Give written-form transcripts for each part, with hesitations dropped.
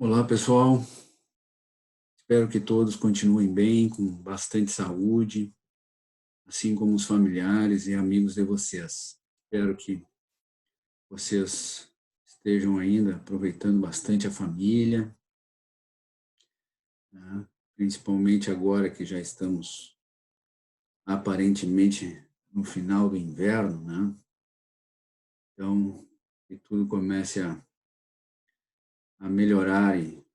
Olá, pessoal. Espero que todos continuem bem, com bastante saúde, assim como os familiares e amigos de vocês. Espero que vocês estejam ainda aproveitando bastante a família, né? Principalmente agora que já estamos aparentemente no final do inverno, né? Então, que tudo comece a melhorar e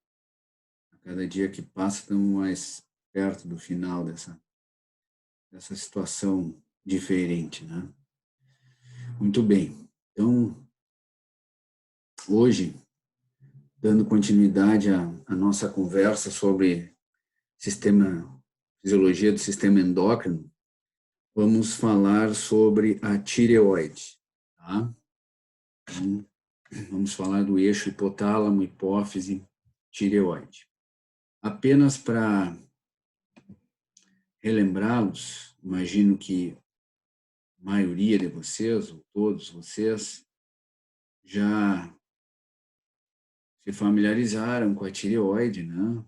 a cada dia que passa estamos mais perto do final dessa situação diferente, né? Muito bem. Então, hoje, dando continuidade à nossa conversa sobre fisiologia do sistema endócrino, vamos falar sobre a tireoide, tá? Então, vamos falar do eixo hipotálamo, hipófise, tireoide. Apenas para relembrá-los, imagino que a maioria de vocês, ou todos vocês, já se familiarizaram com a tireoide, né?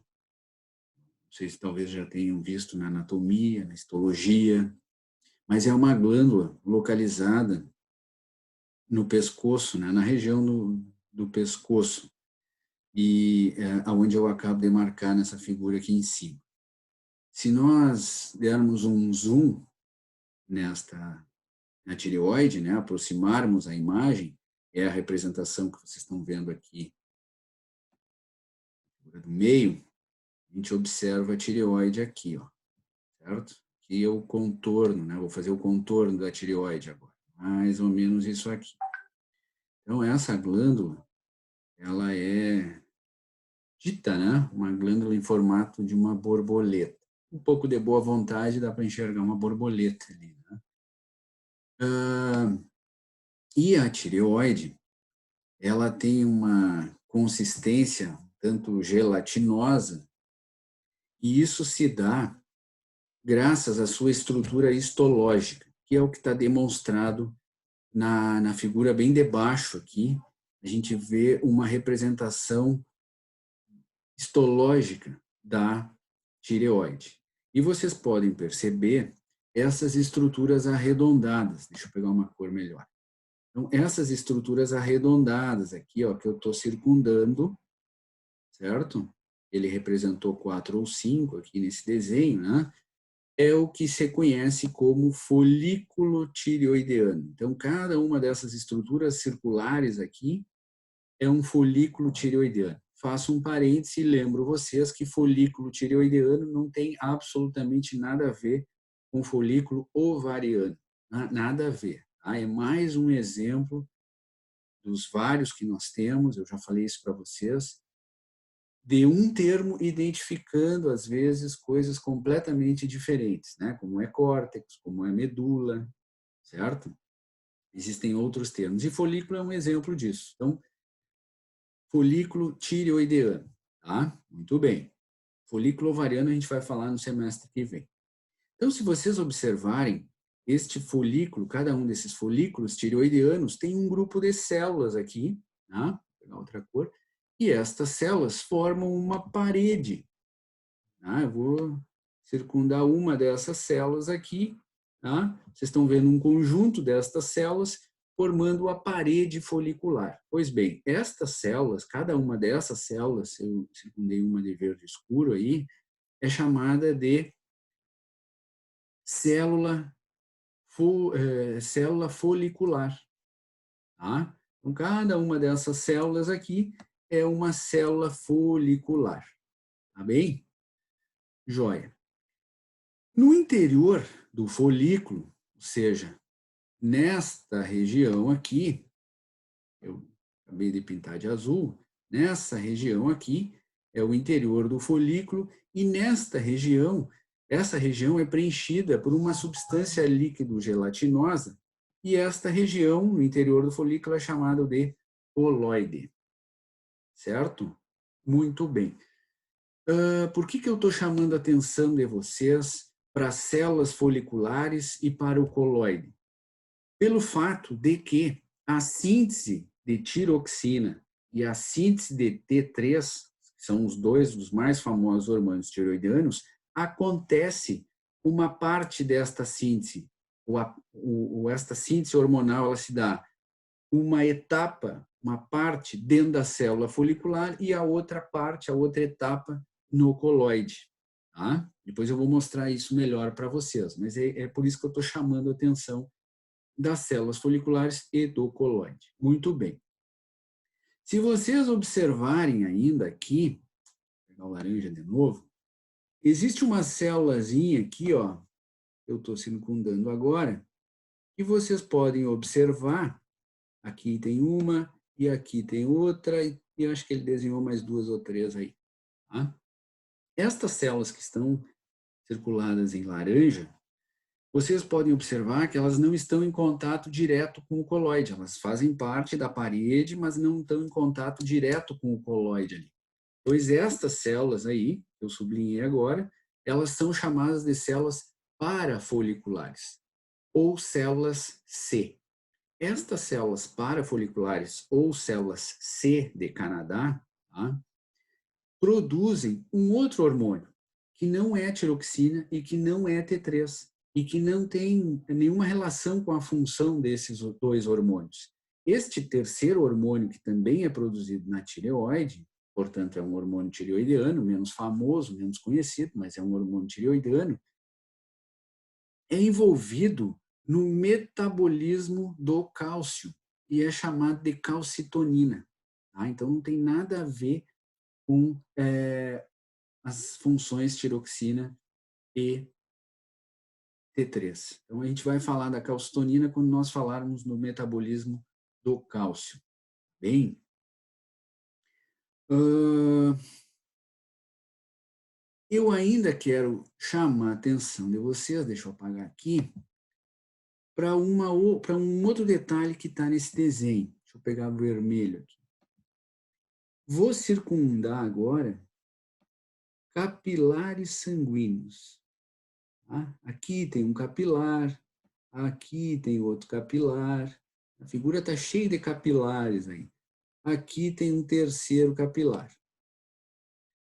Vocês talvez já tenham visto na anatomia, na histologia, mas é uma glândula localizada no pescoço, né, na região do pescoço, e aonde eu acabo de marcar nessa figura aqui em cima. Se nós dermos um zoom na tireoide, né, aproximarmos a imagem, é a representação que vocês estão vendo aqui do meio, a gente observa a tireoide aqui, ó, certo? Aqui é o contorno, né? Vou fazer o contorno da tireoide agora. Mais ou menos isso aqui. Então, essa glândula, ela é dita, né? Uma glândula em formato de uma borboleta. Um pouco de boa vontade dá para enxergar uma borboleta ali, né? E a tireoide, ela tem uma consistência tanto gelatinosa, e isso se dá graças à sua estrutura histológica, que é o que está demonstrado na figura bem debaixo aqui. A gente vê uma representação histológica da tireoide. E vocês podem perceber essas estruturas arredondadas. Deixa eu pegar uma cor melhor. Então, essas estruturas arredondadas aqui, ó, que eu estou circundando, certo? Ele representou 4 ou 5 aqui nesse desenho, né? É o que se conhece como folículo tireoideano. Então, cada uma dessas estruturas circulares aqui é um folículo tireoideano. Faço um parêntese e lembro vocês que folículo tireoideano não tem absolutamente nada a ver com folículo ovariano. Nada a ver. Tá? É mais um exemplo dos vários que nós temos, eu já falei isso para vocês, de um termo identificando, às vezes, coisas completamente diferentes, né? Como é córtex, como é medula, certo? Existem outros termos. E folículo é um exemplo disso. Então, folículo tireoideano, tá? Muito bem. Folículo ovariano a gente vai falar no semestre que vem. Então, se vocês observarem, este folículo, cada um desses folículos tireoideanos tem um grupo de células aqui, tá? Vou pegar outra cor, e estas células formam uma parede. Tá? Eu vou circundar uma dessas células aqui, tá? Vocês estão vendo um conjunto destas células formando a parede folicular. Pois bem, estas células, cada uma dessas células, eu circundei uma de verde escuro aí, é chamada de célula, célula folicular. Tá? Então, cada uma dessas células aqui é uma célula folicular. Tá bem? Joia. No interior do folículo, ou seja, nesta região aqui, eu acabei de pintar de azul, nessa região aqui é o interior do folículo, e nesta região, essa região é preenchida por uma substância líquido-gelatinosa, e esta região, no interior do folículo, é chamada de coloide. Certo? Muito bem. Por que eu estou chamando a atenção de vocês para as células foliculares e para o coloide? Pelo fato de que a síntese de tiroxina e a síntese de T3, que são os dois dos mais famosos hormônios tireoidianos, acontece uma parte desta síntese, esta síntese hormonal, ela se dá uma etapa, uma parte dentro da célula folicular e a outra parte, a outra etapa no coloide. Tá? Depois eu vou mostrar isso melhor para vocês, mas é por isso que eu estou chamando a atenção das células foliculares e do coloide. Muito bem. Se vocês observarem ainda aqui, vou pegar o laranja de novo, existe uma célulazinha aqui, ó, eu estou circundando agora, e vocês podem observar, aqui tem uma e aqui tem outra, e eu acho que ele desenhou mais 2 ou 3 aí. Tá? Estas células que estão circuladas em laranja, vocês podem observar que elas não estão em contato direto com o coloide, elas fazem parte da parede, mas não estão em contato direto com o coloide ali. Pois estas células aí, que eu sublinhei agora, elas são chamadas de células parafoliculares, ou células C. Estas células parafoliculares, ou células C de Canadá, tá, produzem um outro hormônio, que não é tiroxina e que não é T3, e que não tem nenhuma relação com a função desses 2 hormônios. Este terceiro hormônio, que também é produzido na tireoide, portanto é um hormônio tireoidiano, menos famoso, menos conhecido, mas é um hormônio tireoidiano, é envolvido no metabolismo do cálcio e é chamado de calcitonina. Tá? Então não tem nada a ver com as funções tiroxina e T3. Então, a gente vai falar da calcitonina quando nós falarmos no metabolismo do cálcio. Bem, eu ainda quero chamar a atenção de vocês, deixa eu apagar aqui, para um outro detalhe que está nesse desenho. Deixa eu pegar o vermelho aqui. Vou circundar agora capilares sanguíneos. Tá? Aqui tem um capilar, aqui tem outro capilar. A figura está cheia de capilares aí. Aqui tem um terceiro capilar.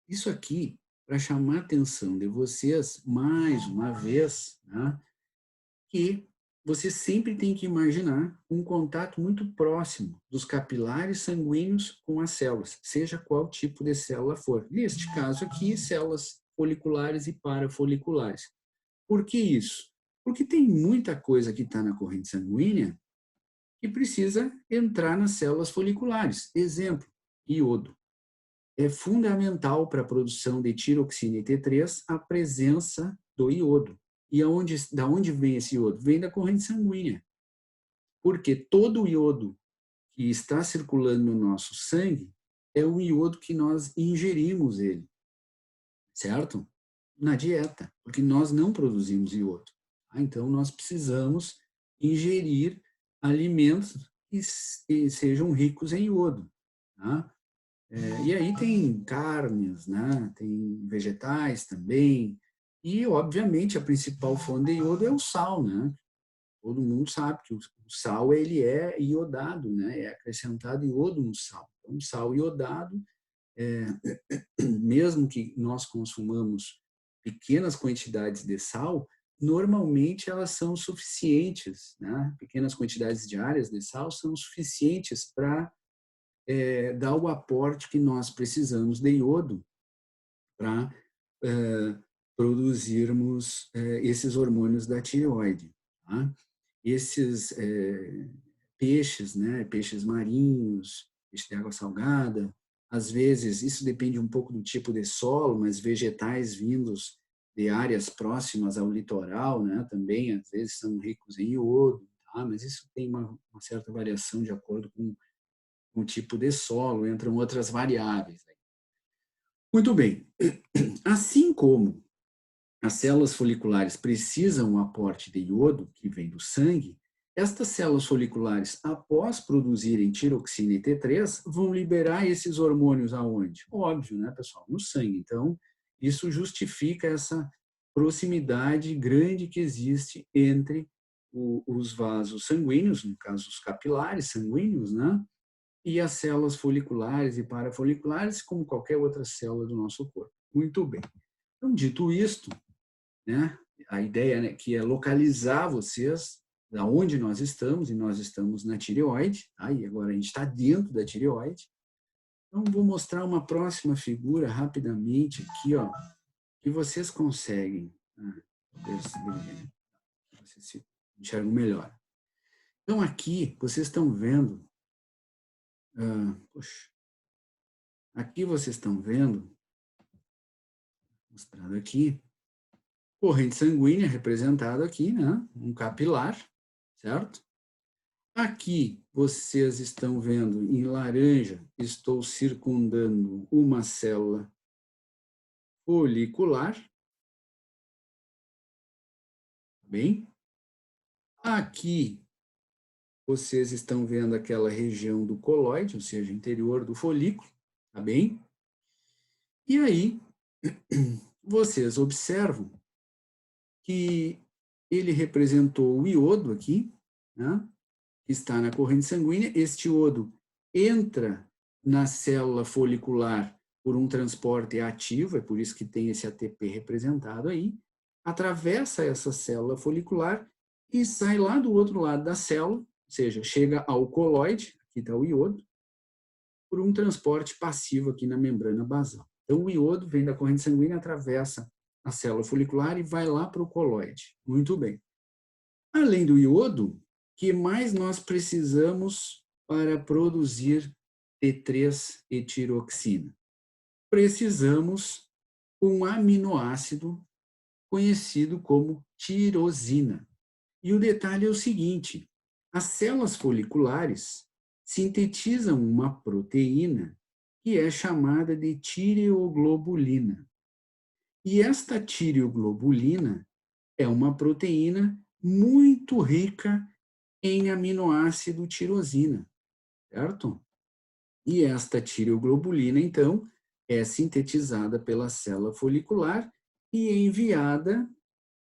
Isso aqui, para chamar a atenção de vocês, mais uma vez, né, que você sempre tem que imaginar um contato muito próximo dos capilares sanguíneos com as células, seja qual tipo de célula for. Neste caso aqui, células foliculares e parafoliculares. Por que isso? Porque tem muita coisa que está na corrente sanguínea que precisa entrar nas células foliculares. Exemplo, iodo. É fundamental para a produção de tiroxina e T3 a presença do iodo. E da onde vem esse iodo? Vem da corrente sanguínea. Porque todo o iodo que está circulando no nosso sangue é o iodo que nós ingerimos ele. Certo? Na dieta, porque nós não produzimos iodo. Então, nós precisamos ingerir alimentos que sejam ricos em iodo. Tá? E aí tem carnes, né? Tem vegetais também. E, obviamente, a principal fonte de iodo é o sal, né? Todo mundo sabe que o sal ele é iodado, né? É acrescentado iodo no sal. Então, o sal iodado, mesmo que nós consumamos pequenas quantidades de sal, normalmente elas são suficientes, né? Pequenas quantidades diárias de sal são suficientes para dar o aporte que nós precisamos de iodo para produzirmos esses hormônios da tireoide. Tá? Esses peixes, né? Peixes marinhos, peixe de água salgada, às vezes, isso depende um pouco do tipo de solo, mas vegetais vindos de áreas próximas ao litoral, né, também às vezes são ricos em iodo, tá? Mas isso tem uma certa variação de acordo com o tipo de solo, entram outras variáveis. Muito bem. Assim como as células foliculares precisam do aporte de iodo que vem do sangue, estas células foliculares, após produzirem tiroxina e T3, vão liberar esses hormônios aonde? Óbvio, né, pessoal? No sangue. Então, isso justifica essa proximidade grande que existe entre os vasos sanguíneos, no caso, os capilares sanguíneos, né? e as células foliculares e parafoliculares, como qualquer outra célula do nosso corpo. Muito bem. Então, dito isto, né, a ideia, né, que é localizar vocês da onde nós estamos, e nós estamos na tireoide, tá? E agora a gente está dentro da tireoide. Então, vou mostrar uma próxima figura rapidamente aqui, ó, que vocês conseguem, vocês se enxergam melhor. Então, aqui, vocês estão vendo, poxa, aqui vocês estão vendo, mostrado aqui, corrente sanguínea representada aqui, né? Um capilar, certo? Aqui vocês estão vendo em laranja, estou circundando uma célula folicular, bem? Aqui vocês estão vendo aquela região do coloide, ou seja, interior do folículo, tá bem? E aí vocês observam que ele representou o iodo aqui, né? Que está na corrente sanguínea. Este iodo entra na célula folicular por um transporte ativo, é por isso que tem esse ATP representado aí, atravessa essa célula folicular e sai lá do outro lado da célula, ou seja, chega ao coloide, aqui está o iodo, por um transporte passivo aqui na membrana basal. Então, o iodo vem da corrente sanguínea, atravessa a célula folicular e vai lá para o coloide. Muito bem. Além do iodo, que mais nós precisamos para produzir T3-etiroxina? Precisamos um aminoácido conhecido como tirosina. E o detalhe é o seguinte, as células foliculares sintetizam uma proteína que é chamada de tireoglobulina. E esta tireoglobulina é uma proteína muito rica em aminoácido tirosina, certo? E esta tireoglobulina, então, é sintetizada pela célula folicular e é enviada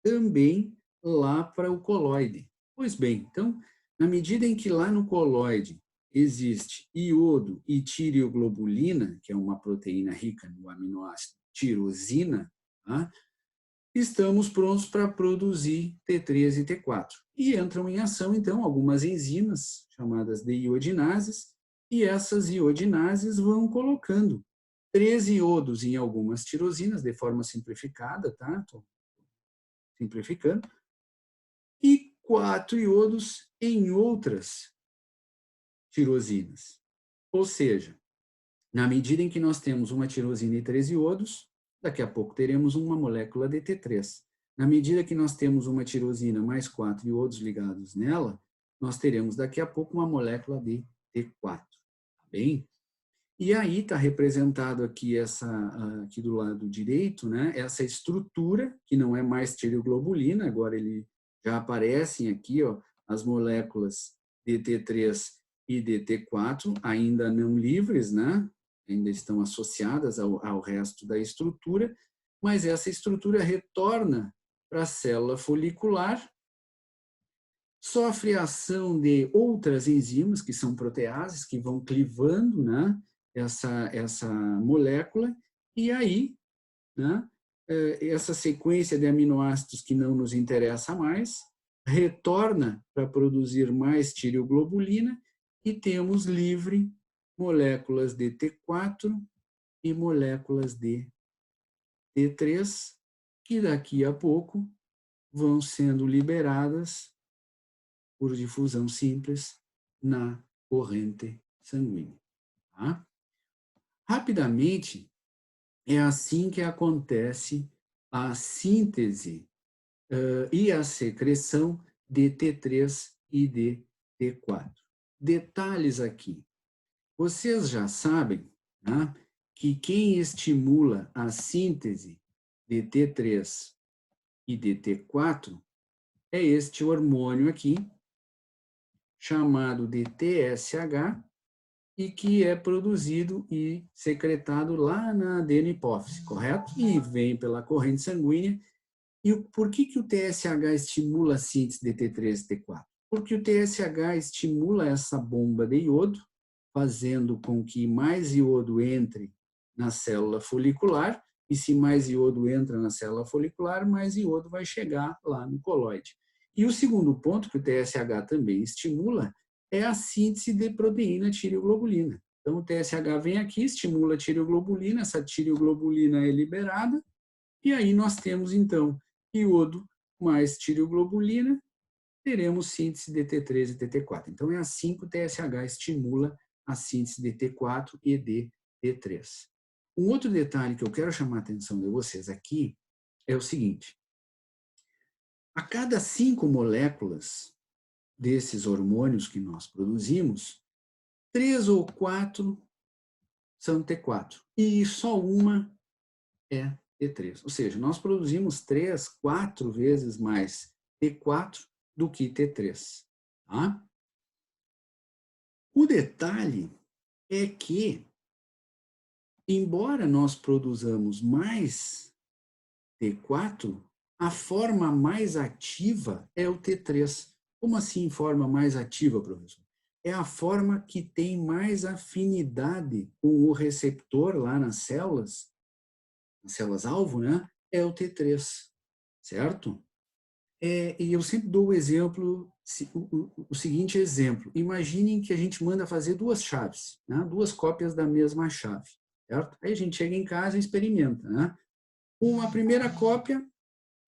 também lá para o coloide. Pois bem, então, na medida em que lá no coloide existe iodo e tireoglobulina, que é uma proteína rica no aminoácido tirosina, tá? Estamos prontos para produzir T3 e T4. E entram em ação, então, algumas enzimas, chamadas de iodinases, e essas iodinases vão colocando 13 iodos em algumas tirosinas, de forma simplificada, tá? Estou simplificando, e 4 iodos em outras tirosinas. Ou seja, na medida em que nós temos uma tirosina e 13 iodos, daqui a pouco teremos uma molécula de T3. Na medida que nós temos uma tirosina mais 4 iodos ligados nela, nós teremos daqui a pouco uma molécula de T4. Tá bem? E aí está representado aqui aqui do lado direito, né? Essa estrutura, que não é mais tireoglobulina, agora ele já aparecem aqui, ó, as moléculas de T3 e de T4, ainda não livres, né? Ainda estão associadas ao resto da estrutura, mas essa estrutura retorna para a célula folicular, sofre a ação de outras enzimas, que são proteases, que vão clivando, né, essa molécula, e aí, né, essa sequência de aminoácidos que não nos interessa mais, retorna para produzir mais tireoglobulina, e temos livre moléculas de T4 e moléculas de T3, que daqui a pouco vão sendo liberadas por difusão simples na corrente sanguínea. Tá? Rapidamente, é assim que acontece a síntese e a secreção de T3 e de T4. Detalhes aqui. Vocês já sabem, né, que quem estimula a síntese de T3 e de T4 é este hormônio aqui, chamado de TSH, e que é produzido e secretado lá na adenopófise, correto? E vem pela corrente sanguínea. E por que o TSH estimula a síntese de T3 e T4? Porque o TSH estimula essa bomba de iodo, fazendo com que mais iodo entre na célula folicular, e se mais iodo entra na célula folicular, mais iodo vai chegar lá no coloide. E o segundo ponto que o TSH também estimula é a síntese de proteína tireoglobulina. Então, o TSH vem aqui, estimula a tireoglobulina, essa tireoglobulina é liberada, e aí nós temos, então, iodo mais tireoglobulina, teremos síntese de T3 e TT4. Então, é assim que o TSH estimula a síntese de T4 e de T3. Um outro detalhe que eu quero chamar a atenção de vocês aqui é o seguinte. A cada 5 moléculas desses hormônios que nós produzimos, 3 ou 4 são T4 e só uma é T3. Ou seja, nós produzimos 3, 4 vezes mais T4 do que T3. Tá? O detalhe é que, embora nós produzamos mais T4, a forma mais ativa é o T3. Como assim forma mais ativa, professor? É a forma que tem mais afinidade com o receptor lá nas células-alvo, né? É o T3, certo? E eu sempre dou o exemplo, o seguinte exemplo. Imaginem que a gente manda fazer 2 chaves, né? 2 cópias da mesma chave, certo? Aí a gente chega em casa e experimenta, né? Uma primeira cópia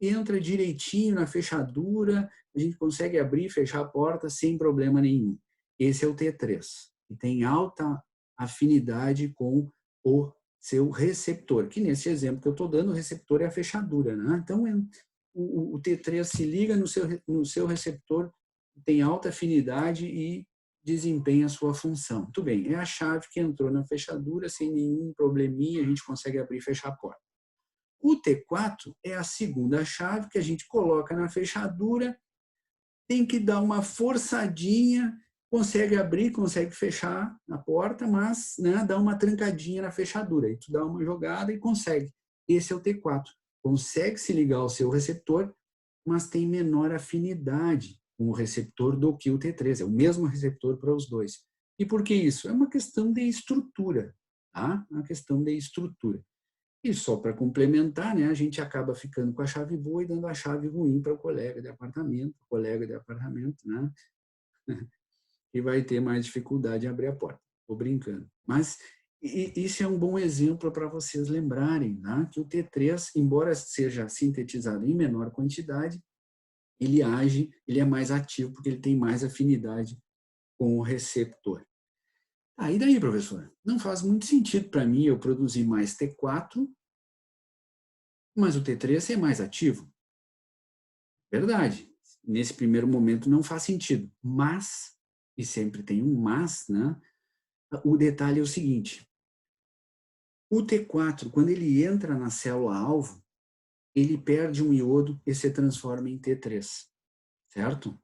entra direitinho na fechadura, a gente consegue abrir e fechar a porta sem problema nenhum. Esse é o T3, que tem alta afinidade com o seu receptor, que nesse exemplo que eu estou dando, o receptor é a fechadura, né? Então, o T3 se liga no seu receptor, tem alta afinidade e desempenha a sua função. Muito bem, é a chave que entrou na fechadura sem nenhum probleminha, a gente consegue abrir e fechar a porta. O T4 é a segunda chave que a gente coloca na fechadura, tem que dar uma forçadinha, consegue abrir, consegue fechar a porta, mas né, dá uma trancadinha na fechadura. Aí tu dá uma jogada e consegue. Esse é o T4. Consegue se ligar ao seu receptor, mas tem menor afinidade com o receptor do que o T3. É o mesmo receptor para os dois. E por que isso? É uma questão de estrutura. Tá? É uma questão de estrutura. E só para complementar, né, a gente acaba ficando com a chave boa e dando a chave ruim para o colega de apartamento, né, que vai ter mais dificuldade em abrir a porta. Estou brincando. Mas isso é um bom exemplo para vocês lembrarem, né, que o T3, embora seja sintetizado em menor quantidade, ele é mais ativo porque ele tem mais afinidade com o receptor. E daí, professor? Não faz muito sentido para mim eu produzir mais T4, mas o T3 é mais ativo. Verdade. Nesse primeiro momento não faz sentido. Mas, e sempre tem um mas, né? O detalhe é o seguinte. O T4, quando ele entra na célula-alvo, ele perde um iodo e se transforma em T3. Certo?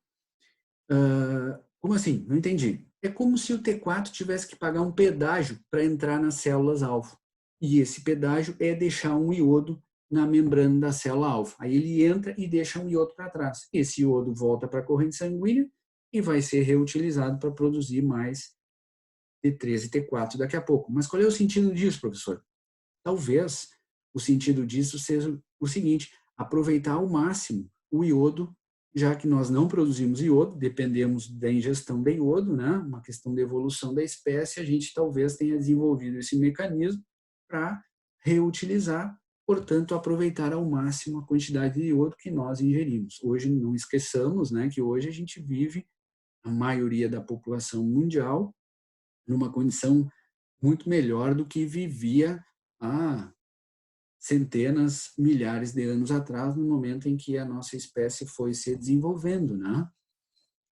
Como assim? Não entendi. É como se o T4 tivesse que pagar um pedágio para entrar nas células-alvo. E esse pedágio é deixar um iodo na membrana da célula-alvo. Aí ele entra e deixa um iodo para trás. Esse iodo volta para a corrente sanguínea e vai ser reutilizado para produzir mais T3 e T4 daqui a pouco. Mas qual é o sentido disso, professor? Talvez o sentido disso seja o seguinte: aproveitar ao máximo o iodo, já que nós não produzimos iodo, dependemos da ingestão de iodo, né? Uma questão de evolução da espécie, a gente talvez tenha desenvolvido esse mecanismo para reutilizar, portanto, aproveitar ao máximo a quantidade de iodo que nós ingerimos. Hoje, não esqueçamos, né, que hoje a gente vive, a maioria da população mundial, numa condição muito melhor do que vivia há centenas, milhares de anos atrás, no momento em que a nossa espécie foi se desenvolvendo, né?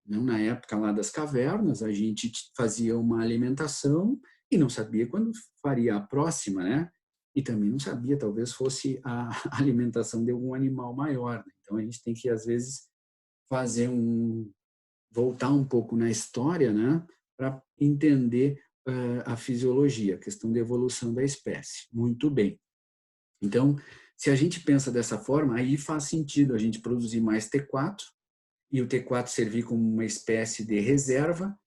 Na época lá das cavernas, a gente fazia uma alimentação e não sabia quando faria a próxima, né? E também não sabia, talvez fosse a alimentação de algum animal maior. Né? Então a gente tem que às vezes voltar um pouco na história, né? Para entender a fisiologia, a questão da evolução da espécie. Muito bem. Então, se a gente pensa dessa forma, aí faz sentido a gente produzir mais T4 e o T4 servir como uma espécie de reserva,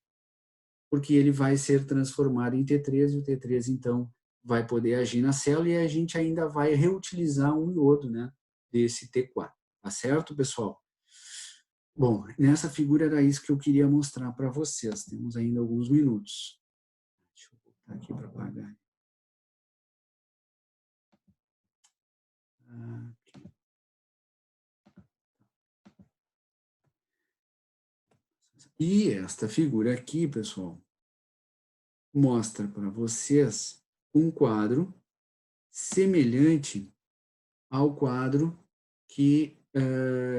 porque ele vai ser transformado em T3 e o T3, então, vai poder agir na célula e a gente ainda vai reutilizar um iodo, né, desse T4. Tá certo, pessoal? Bom, nessa figura era isso que eu queria mostrar para vocês. Temos ainda alguns minutos. Deixa eu voltar aqui para apagar. E esta figura aqui, pessoal, mostra para vocês um quadro semelhante ao quadro que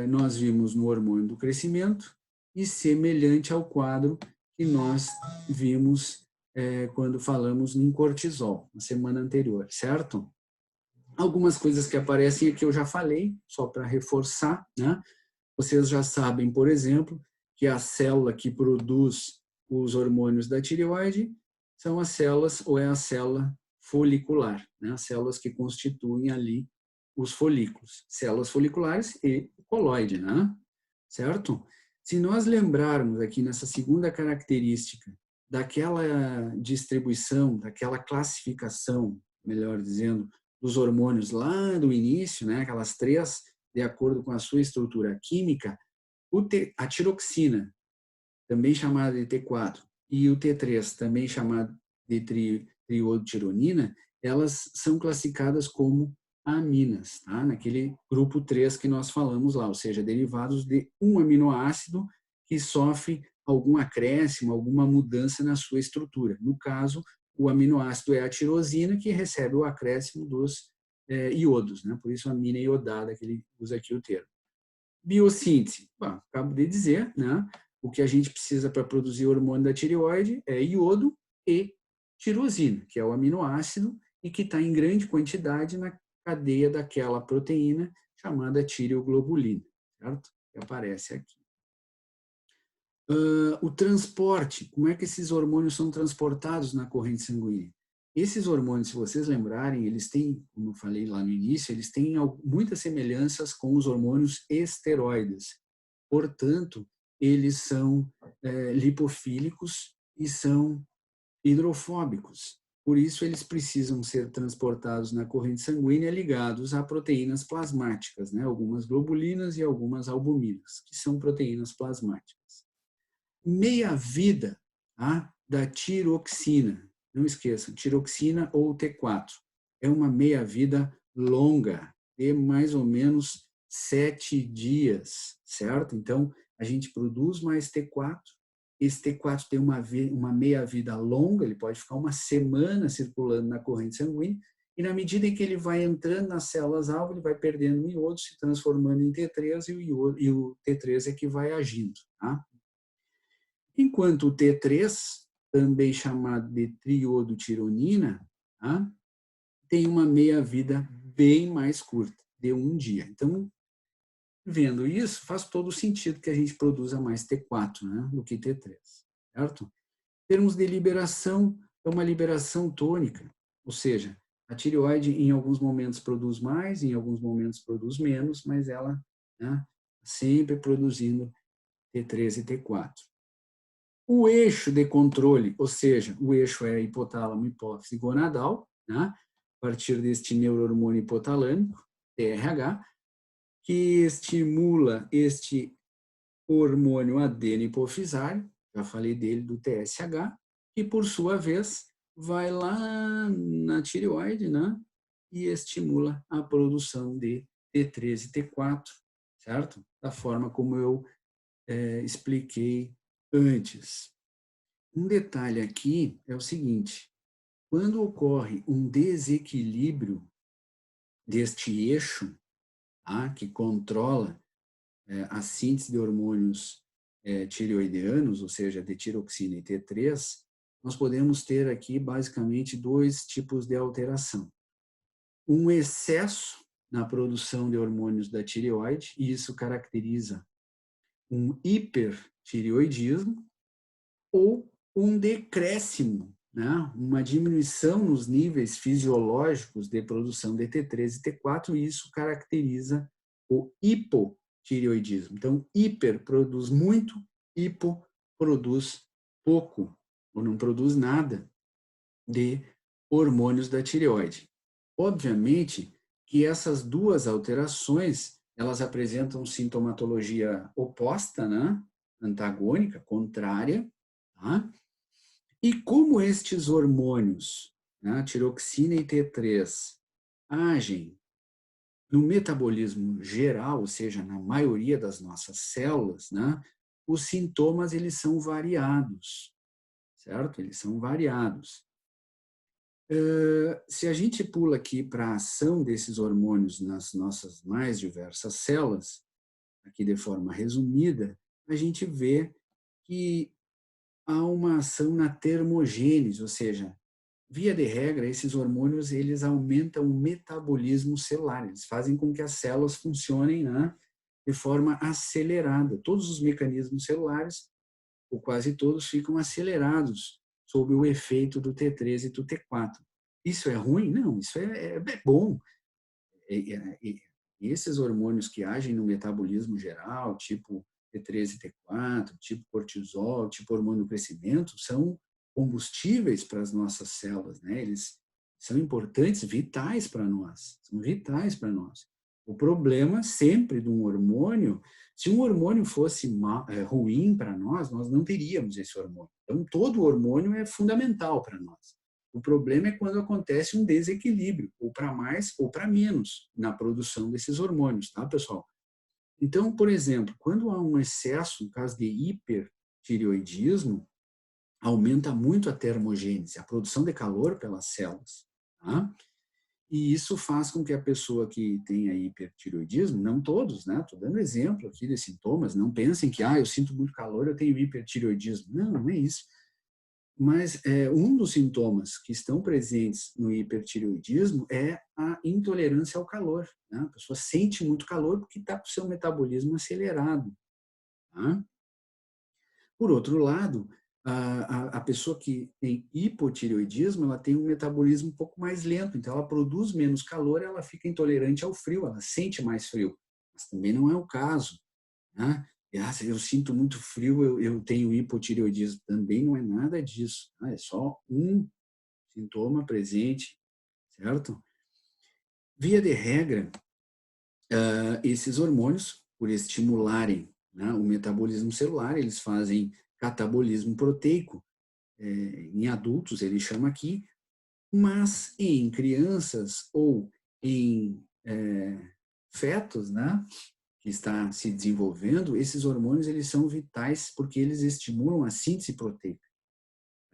nós vimos no hormônio do crescimento e semelhante ao quadro que nós vimos quando falamos em cortisol, na semana anterior, certo? Algumas coisas que aparecem aqui eu já falei, só para reforçar, né? Vocês já sabem, por exemplo, que a célula que produz os hormônios da tireoide são as células, ou é a célula folicular, né? As células que constituem ali os folículos, células foliculares e o coloide, né? Certo? Se nós lembrarmos aqui nessa segunda característica daquela distribuição, daquela classificação, melhor dizendo, dos hormônios lá do início, né? Aquelas três, de acordo com a sua estrutura química, a tiroxina, também chamada de T4, e o T3, também chamado de triiodotironina, elas são classificadas como aminas, tá? Naquele grupo 3 que nós falamos lá, ou seja, derivados de um aminoácido que sofre algum acréscimo, alguma mudança na sua estrutura. No caso, o aminoácido é a tirosina, que recebe o acréscimo dos iodos, né? Por isso amina iodada, que ele usa aqui o termo. Biossíntese, bom, acabo de dizer, né? O que a gente precisa para produzir o hormônio da tireoide é iodo e tirosina, que é o aminoácido e que está em grande quantidade na cadeia daquela proteína chamada tireoglobulina, certo? Que aparece aqui. O transporte, como é que esses hormônios são transportados na corrente sanguínea? Esses hormônios, se vocês lembrarem, eles têm, como eu falei lá no início, eles têm muitas semelhanças com os hormônios esteroides. Portanto, eles são lipofílicos e são hidrofóbicos. Por isso, eles precisam ser transportados na corrente sanguínea ligados a proteínas plasmáticas, né? Algumas globulinas e algumas albuminas, que são proteínas plasmáticas. Meia-vida, tá, da tiroxina. Não esqueçam, tiroxina ou T4. É uma meia-vida longa, de mais ou menos 7 dias, certo? Então, a gente produz mais T4. Esse T4 tem uma meia-vida longa, ele pode ficar uma semana circulando na corrente sanguínea, e na medida em que ele vai entrando nas células-alvo, ele vai perdendo o iodo, se transformando em T3, e o T3 é que vai agindo, tá? Enquanto o T3, também chamado de triodotironina, tá, tem uma meia-vida bem mais curta, de 1 dia. Então, vendo isso, faz todo sentido que a gente produza mais T4, né, do que T3, certo? Em termos de liberação, é uma liberação tônica, ou seja, a tireoide em alguns momentos produz mais, em alguns momentos produz menos, mas ela, né, sempre produzindo T3 e T4. O eixo de controle, ou seja, o eixo é hipotálamo, hipófise gonadal, né? A partir deste neurohormônio hipotalâmico, TRH, que estimula este hormônio adeno-hipofisário, já falei dele, do TSH, que por sua vez vai lá na tireoide, né? E estimula a produção de T3 e T4, certo? Da forma como eu expliquei antes. Um detalhe aqui é o seguinte: quando ocorre um desequilíbrio deste eixo, tá, que controla a síntese de hormônios tireoidianos, ou seja, de tiroxina e T3, nós podemos ter aqui basicamente 2 tipos de alteração. Um excesso na produção de hormônios da tireoide, e isso caracteriza um hipertireoidismo, ou um decréscimo, né? Uma diminuição nos níveis fisiológicos de produção de T3 e T4, e isso caracteriza o hipotireoidismo. Então, hiper produz muito, hipo produz pouco, ou não produz nada de hormônios da tireoide. Obviamente que essas duas alterações, elas apresentam sintomatologia oposta, né? Antagônica, contrária, tá? E como estes hormônios, né, tiroxina e T3, agem no metabolismo geral, ou seja, na maioria das nossas células, né, os sintomas eles são variados, certo? Eles são variados. Se a gente pula aqui para a ação desses hormônios nas nossas mais diversas células, aqui de forma resumida, a gente vê que há uma ação na termogênese, ou seja, via de regra, esses hormônios eles aumentam o metabolismo celular, eles fazem com que as células funcionem, né, de forma acelerada. Todos os mecanismos celulares, ou quase todos, ficam acelerados sob o efeito do T3 e do T4. Isso é ruim? Não, isso é bom. E esses hormônios que agem no metabolismo geral, tipo T3 e T4, tipo cortisol, tipo hormônio do crescimento, são combustíveis para as nossas células, né? Eles são importantes, vitais para nós, são vitais para nós. O problema sempre de um hormônio, se um hormônio fosse ruim para nós não teríamos esse hormônio. Então, todo hormônio é fundamental para nós. O problema é quando acontece um desequilíbrio, ou para mais ou para menos, na produção desses hormônios, tá, pessoal? Então, por exemplo, quando há um excesso, no caso de hipertireoidismo, aumenta muito a termogênese, a produção de calor pelas células, tá? E isso faz com que a pessoa que tenha hipertireoidismo, não todos, né? Estou dando exemplo aqui de sintomas, não pensem que, eu sinto muito calor, eu tenho hipertireoidismo. Não, não é isso. Mas um dos sintomas que estão presentes no hipertireoidismo é a intolerância ao calor, né? A pessoa sente muito calor porque está com o seu metabolismo acelerado, tá? Por outro lado, a pessoa que tem hipotireoidismo, ela tem um metabolismo um pouco mais lento, então ela produz menos calor, ela fica intolerante ao frio, ela sente mais frio. Mas também não é o caso, né? Eu sinto muito frio, eu tenho hipotireoidismo. Também não é nada disso, né? É só um sintoma presente, certo? Via de regra, esses hormônios, por estimularem, né, o metabolismo celular, eles fazem catabolismo proteico. Em adultos, ele chama aqui, mas em crianças ou em fetos, né, que está se desenvolvendo, esses hormônios eles são vitais porque eles estimulam a síntese proteica.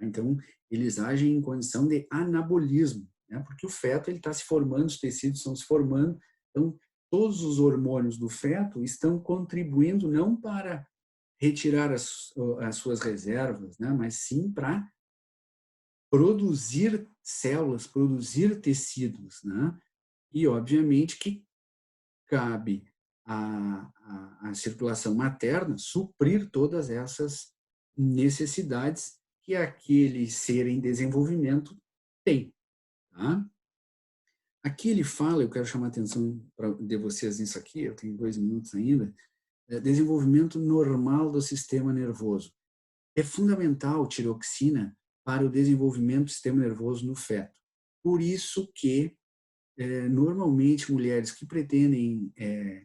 Então, eles agem em condição de anabolismo, né? Porque o feto ele está se formando, os tecidos estão se formando, então todos os hormônios do feto estão contribuindo não para retirar as suas reservas, né? Mas sim para produzir células, produzir tecidos, né? E obviamente que cabe à circulação materna suprir todas essas necessidades que aquele ser em desenvolvimento tem. Tá? Aqui ele fala, eu quero chamar a atenção de vocês nisso aqui, eu tenho 2 minutos ainda, desenvolvimento normal do sistema nervoso. É fundamental tiroxina para o desenvolvimento do sistema nervoso no feto. Por isso que normalmente mulheres que pretendem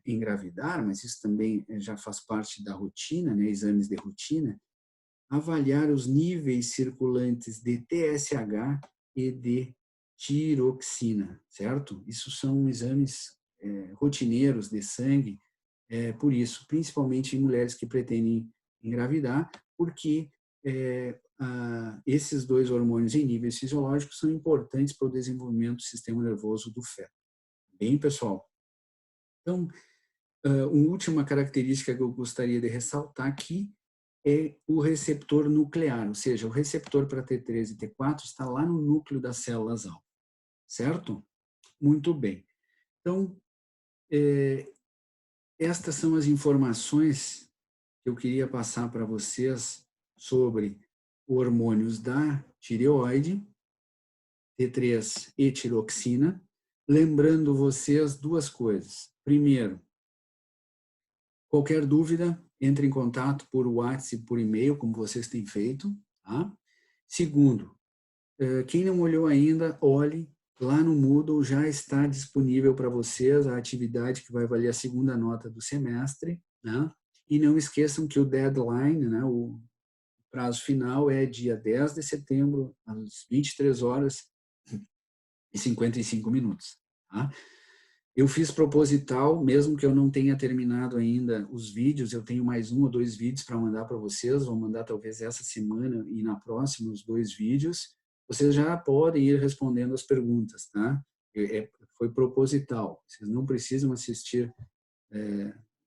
engravidar, mas isso também já faz parte da rotina, né, exames de rotina, avaliar os níveis circulantes de TSH e de tiroxina, certo? Isso são exames rotineiros de sangue, por isso, principalmente em mulheres que pretendem engravidar, porque esses 2 hormônios em níveis fisiológicos são importantes para o desenvolvimento do sistema nervoso do feto. Bem, pessoal? Então, uma última característica que eu gostaria de ressaltar aqui é o receptor nuclear, ou seja, o receptor para T3 e T4 está lá no núcleo das células-alvo, certo? Muito bem. Então, estas são as informações que eu queria passar para vocês sobre hormônios da tireoide, T3 e tiroxina, lembrando vocês 2 coisas. Primeiro, qualquer dúvida, entre em contato por WhatsApp e por e-mail, como vocês têm feito, tá? Segundo, quem não olhou ainda, olhe. Lá no Moodle já está disponível para vocês a atividade que vai valer a segunda nota do semestre, né? E não esqueçam que o deadline, né, o prazo final é dia 10 de setembro, às 23 horas e 55 minutos. Tá? Eu fiz proposital, mesmo que eu não tenha terminado ainda os vídeos, eu tenho mais 1 ou 2 vídeos para mandar para vocês, vou mandar talvez essa semana e na próxima os 2 vídeos. Vocês já podem ir respondendo as perguntas, tá? Foi proposital, vocês não precisam assistir,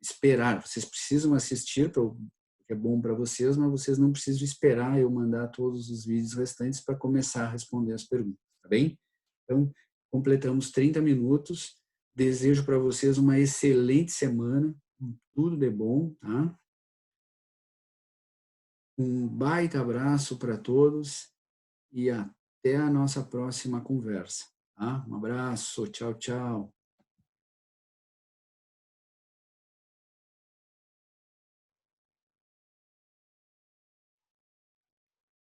esperar, vocês precisam assistir, porque é bom para vocês, mas vocês não precisam esperar eu mandar todos os vídeos restantes para começar a responder as perguntas, tá bem? Então, completamos 30 minutos. Desejo para vocês uma excelente semana, tudo de bom, tá? Um baita abraço para todos e até a nossa próxima conversa, tá? Um abraço, tchau, tchau.